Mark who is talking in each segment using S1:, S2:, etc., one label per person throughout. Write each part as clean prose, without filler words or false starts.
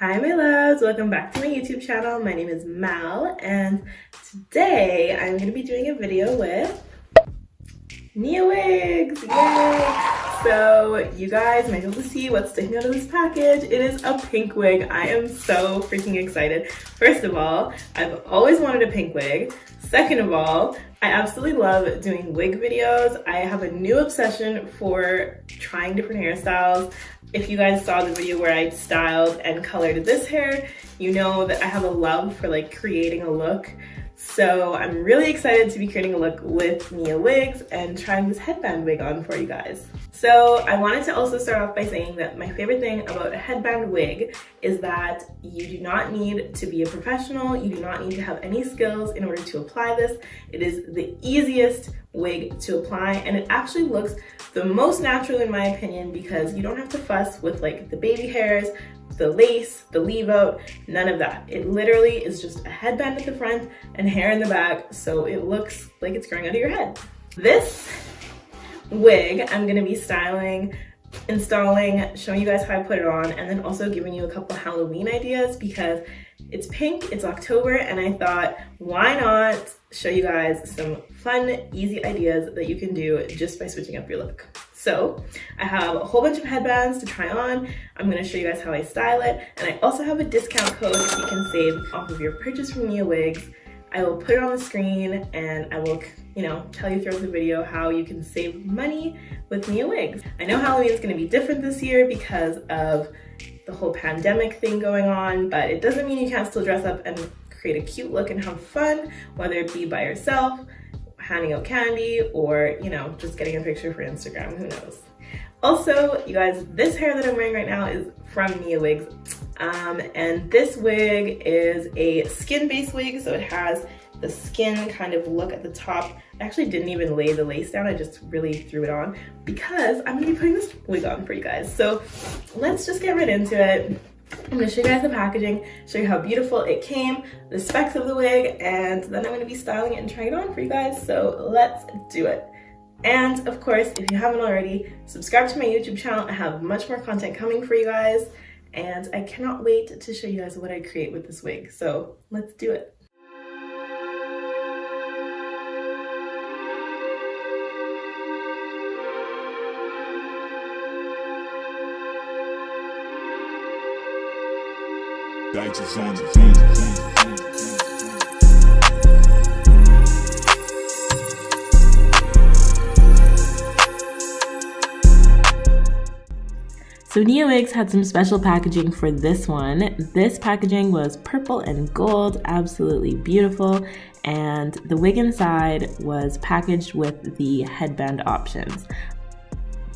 S1: Hi my loves, welcome back to my YouTube channel. My name is Mal and today I'm going to be doing a video with Niawigs. Yay! So you guys might be able to see what's sticking out of this package. It is a pink wig. I am so freaking excited. First of all, I've always wanted a pink wig. Second of all, I absolutely love doing wig videos. I have a new obsession for trying different hairstyles. If you guys saw the video where I styled and colored this hair, you know that I have a love for like creating a look. So I'm really excited to be creating a look with Niawigs and trying this headband wig on for you guys. So I wanted to also start off by saying that my favorite thing about a headband wig is that you do not need to be a professional. You do not need to have any skills in order to apply this. It is the easiest wig to apply and it actually looks the most natural in my opinion because you don't have to fuss with like the baby hairs, the lace, the leave out, none of that. It literally is just a headband at the front and hair in the back, so it looks like it's growing out of your head. This wig I'm gonna be styling, installing, showing you guys how I put it on, and then also giving you a couple Halloween ideas because it's pink, it's October, and I thought, why not show you guys some fun, easy ideas that you can do just by switching up your look. So I have a whole bunch of headbands to try on. I'm going to show you guys how I style it. And I also have a discount code so you can save off of your purchase from Niawigs. I will put it on the screen and I will, tell you throughout the video how you can save money with Niawigs. I know Halloween is going to be different this year because of the whole pandemic thing going on, but it doesn't mean you can't still dress up and create a cute look and have fun, whether it be by yourself, handing out candy, or just getting a picture for Instagram, who knows. Also, you guys, this hair that I'm wearing right now is from Niawigs, and this wig is a skin-based wig, so it has the skin kind of look at the top. I actually didn't even lay the lace down, I just really threw it on because I'm gonna be putting this wig on for you guys. So let's just get right into it. I'm gonna show you guys the packaging, show you how beautiful it came, the specs of the wig, and then I'm gonna be styling it and trying it on for you guys. So let's do it. And of course, if you haven't already, subscribe to my YouTube channel. I have much more content coming for you guys, and I cannot wait to show you guys what I create with this wig. So let's do it.
S2: Digits on the beat.
S1: So Niawigs had some special packaging for this one. This packaging was purple and gold, absolutely beautiful, and the wig inside was packaged with the headband options.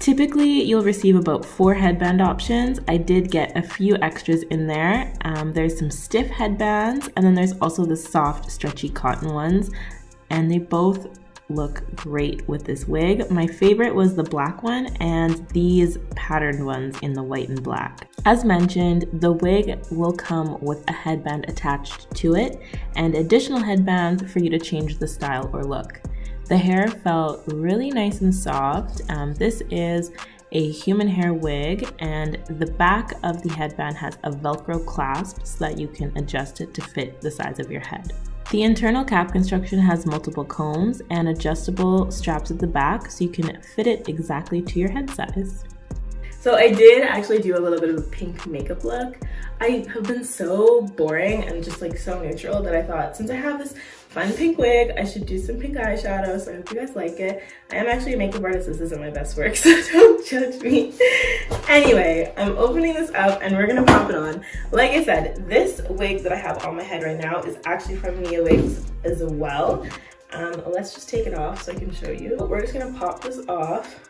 S1: Typically, you'll receive about 4 headband options. I did get a few extras in there. There's some stiff headbands, and then there's also the soft, stretchy cotton ones, and they both look great with this wig. My favorite was the black one and these patterned ones in the white and black. As mentioned, the wig will come with a headband attached to it and additional headbands for you to change the style or look. The hair felt really nice and soft. This is a human hair wig, and the back of the headband has a Velcro clasp so that you can adjust it to fit the size of your head. The internal cap construction has multiple combs and adjustable straps at the back so you can fit it exactly to your head size. So I did actually do a little bit of a pink makeup look. I have been so boring and just like so neutral that I thought since I have this fun pink wig, I should do some pink eyeshadow, so I hope you guys like it. I am actually a makeup artist, this isn't my best work, so don't judge me. Anyway, I'm opening this up and we're gonna pop it on. Like I said, this wig that I have on my head right now is actually from Niawigs as well. Let's just take it off so I can show you. We're just gonna pop this off.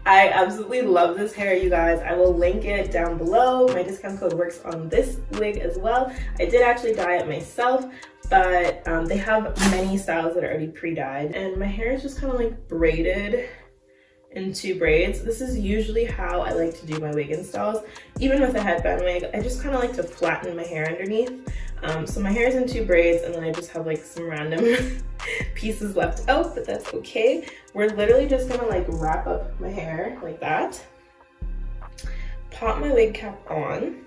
S1: I absolutely love this hair, you guys. I will link it down below. My discount code works on this wig as well. I did actually dye it myself, but they have many styles that are already pre-dyed. And my hair is just kind of like braided in 2 braids. This is usually how I like to do my wig installs. Even with a headband wig, I just kind of like to flatten my hair underneath. So my hair is in 2 braids, and then I just have like some random pieces left out, but that's okay. We're literally just gonna like wrap up my hair like that. Pop my wig cap on.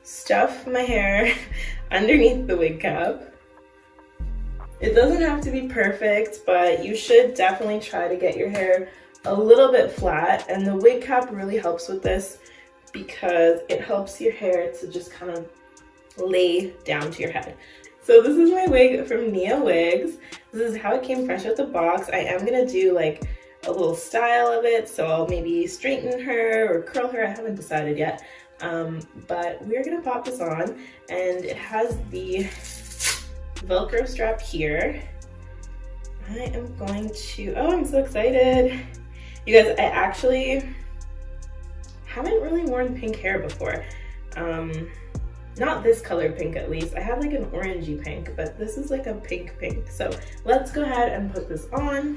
S1: Stuff my hair underneath the wig cap. It doesn't have to be perfect, but you should definitely try to get your hair a little bit flat, and the wig cap really helps with this because it helps your hair to just kind of lay down to your head. So this is my wig from Niawigs. This is how it came fresh out the box. I am gonna do like a little style of it, so I'll maybe straighten her or curl her. I haven't decided yet, but we're gonna pop this on, and it has the Velcro strap here. I am going to, oh, I'm so excited. You guys, I actually haven't really worn pink hair before. Not this color pink at least. I have like an orangey pink, but this is like a pink pink. So let's go ahead and put this on.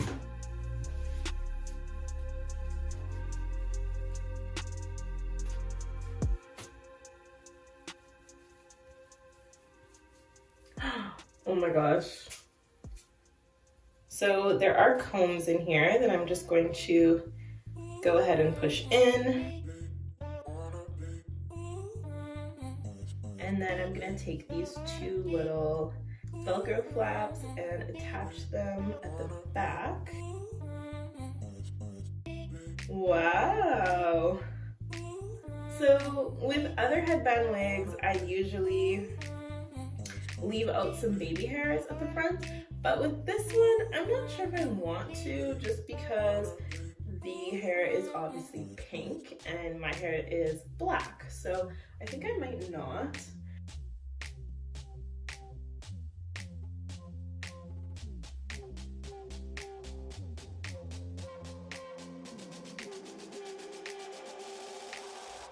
S1: Oh my gosh. So there are combs in here that I'm just going to go ahead and push in. And then I'm gonna take these two little Velcro flaps and attach them at the back. Wow. So with other headband wigs, I usually leave out some baby hairs at the front, but with this one, I'm not sure if I want to, just because the hair is obviously pink and my hair is black, so I think I might not.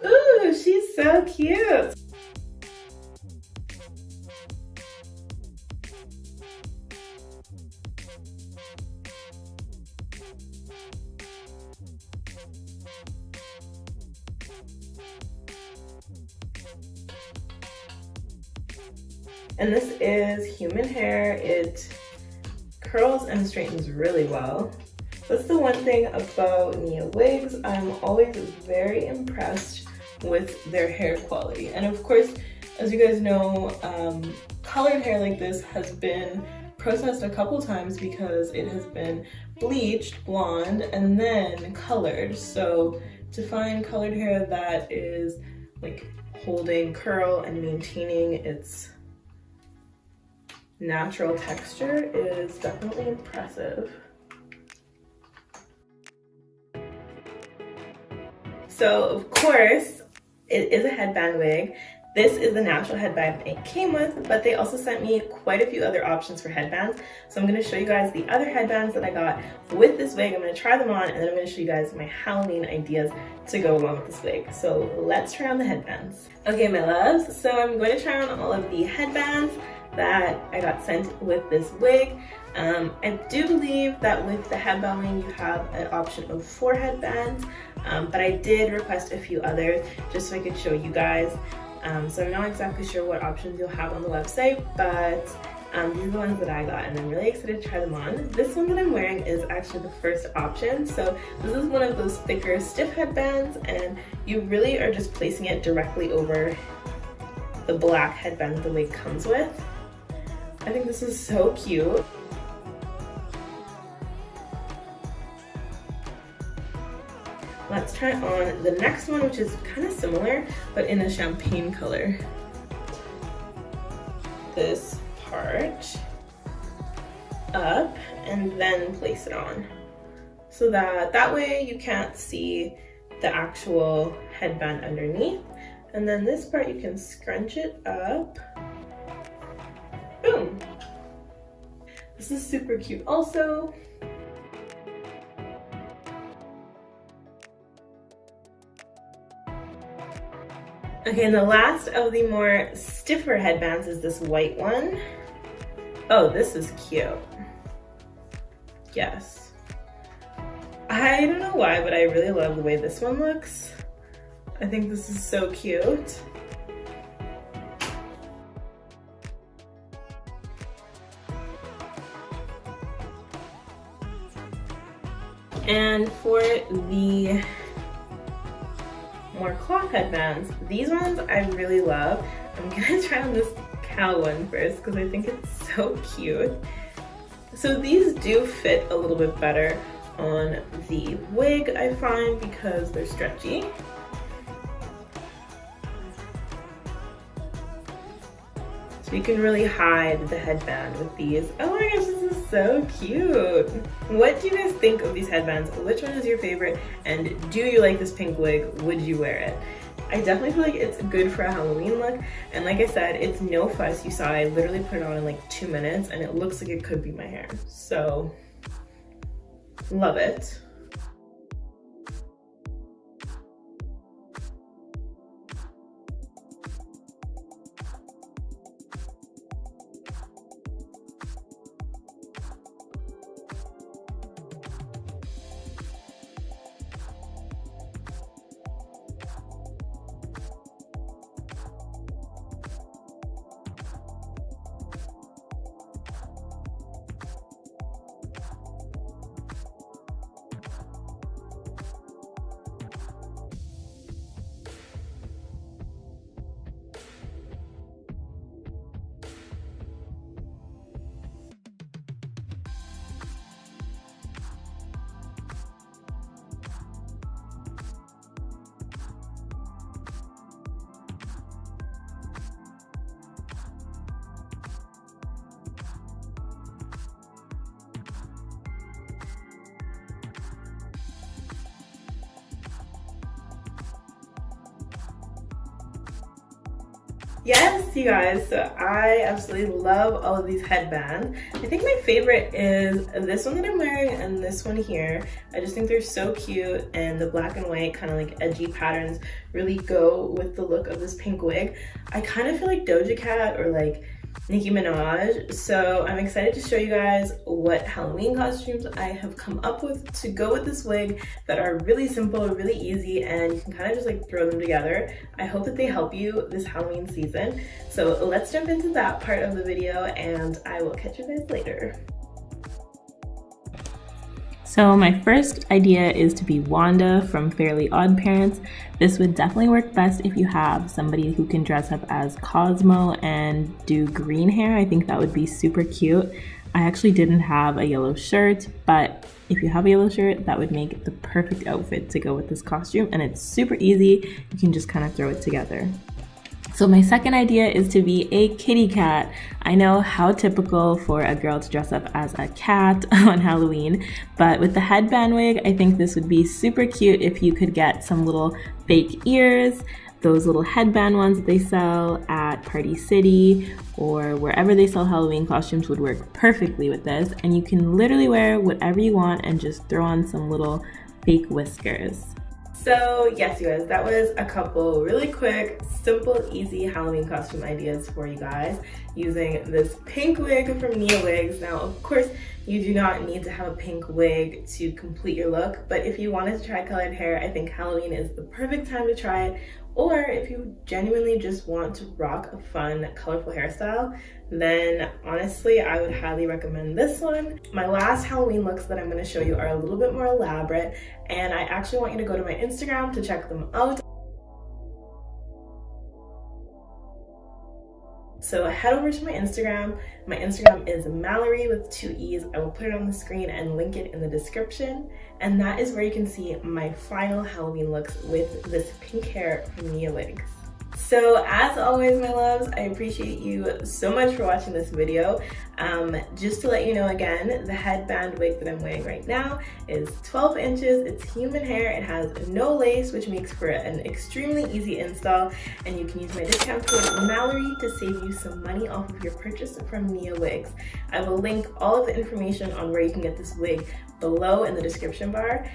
S1: Ooh, she's so cute. And this is human hair. It curls and straightens really well. That's the one thing about Niawigs. I'm always very impressed with their hair quality. And of course, as you guys know, colored hair like this has been processed a couple times because it has been bleached blonde and then colored. So to find colored hair that is like holding curl and maintaining its natural texture is definitely impressive. So of course, it is a headband wig. This is the natural headband it came with, but they also sent me quite a few other options for headbands. So I'm gonna show you guys the other headbands that I got with this wig. I'm gonna try them on, and then I'm gonna show you guys my Halloween ideas to go along with this wig. So let's try on the headbands. Okay, my loves, so I'm going to try on all of the headbands that I got sent with this wig. I do believe that with the headband wing you have an option of 4 headbands, but I did request a few others just so I could show you guys. So I'm not exactly sure what options you'll have on the website, but these are the ones that I got, and I'm really excited to try them on. This one that I'm wearing is actually the first option. So this is one of those thicker, stiff headbands, and you really are just placing it directly over the black headband that the wig comes with. I think this is so cute. Let's try on the next one, which is kind of similar, but in a champagne color. This part up and then place it on. So that way you can't see the actual headband underneath. And then this part you can scrunch it up. Boom. This is super cute also. Okay, and the last of the more stiffer headbands is this white one. Oh, this is cute. Yes. I don't know why, but I really love the way this one looks. I think this is so cute. And for the more cloth headbands, these ones I really love. I'm gonna try on this cow one first because I think it's so cute. So these do fit a little bit better on the wig, I find, because they're stretchy. So you can really hide the headband with these. Oh my gosh, this is so cute. What do you guys think of these headbands? Which one is your favorite? And do you like this pink wig? Would you wear it? I definitely feel like it's good for a Halloween look. And like I said, it's no fuss. You saw I literally put it on in like 2 minutes and it looks like it could be my hair. So, love it. Yes, you guys, so I absolutely love all of these headbands. I think my favorite is this one that I'm wearing and this one here. I just think they're so cute, and the black and white kind of like edgy patterns really go with the look of this pink wig. I kind of feel like Doja Cat or like Nicki Minaj, so I'm excited to show you guys what Halloween costumes I have come up with to go with this wig that are really simple, really easy, and you can kind of just like throw them together. I hope that they help you this Halloween season. So let's jump into that part of the video and I will catch you guys later. So my first idea is to be Wanda from Fairly Odd Parents. This would definitely work best if you have somebody who can dress up as Cosmo and do green hair. I think that would be super cute. I actually didn't have a yellow shirt, but if you have a yellow shirt, that would make the perfect outfit to go with this costume, and it's super easy. You can just kind of throw it together. So my second idea is to be a kitty cat. I know how typical for a girl to dress up as a cat on Halloween, but with the headband wig, I think this would be super cute if you could get some little fake ears, those little headband ones that they sell at Party City or wherever they sell Halloween costumes would work perfectly with this. And you can literally wear whatever you want and just throw on some little fake whiskers. So yes, you guys, that was a couple really quick, simple, easy Halloween costume ideas for you guys using this pink wig from Niawigs. Now, of course, you do not need to have a pink wig to complete your look, but if you wanted to try colored hair, I think Halloween is the perfect time to try it. Or if you genuinely just want to rock a fun, colorful hairstyle, then honestly, I would highly recommend this one. My last Halloween looks that I'm going to show you are a little bit more elaborate, and I actually want you to go to my Instagram to check them out. So head over to my Instagram. My Instagram is Mallory with 2 E's. I will put it on the screen and link it in the description. And that is where you can see my final Halloween looks with this pink hair from Niawigs. So as always, my loves, I appreciate you so much for watching this video. Just to let you know again, the headband wig that I'm wearing right now is 12 inches. It's human hair. It has no lace, which makes for an extremely easy install. And you can use my discount code Mallory to save you some money off of your purchase from Niawigs. I will link all of the information on where you can get this wig below in the description bar.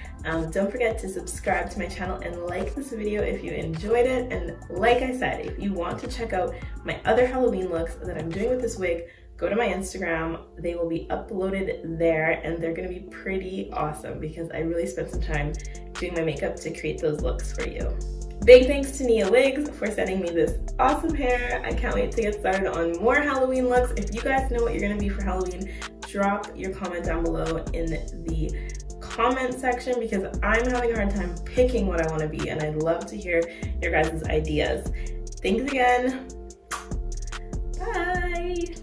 S1: Don't forget to subscribe to my channel and like this video if you enjoyed it. And like I said, if you want to check out my other Halloween looks that I'm doing with this wig, go to my Instagram. They will be uploaded there and they're gonna be pretty awesome because I really spent some time doing my makeup to create those looks for you. Big thanks to Niawigs for sending me this awesome hair. I can't wait to get started on more Halloween looks. If you guys know what you're gonna be for Halloween, drop your comment down below in the comment section because I'm having a hard time picking what I want to be, and I'd love to hear your guys' ideas. Thanks again. Bye.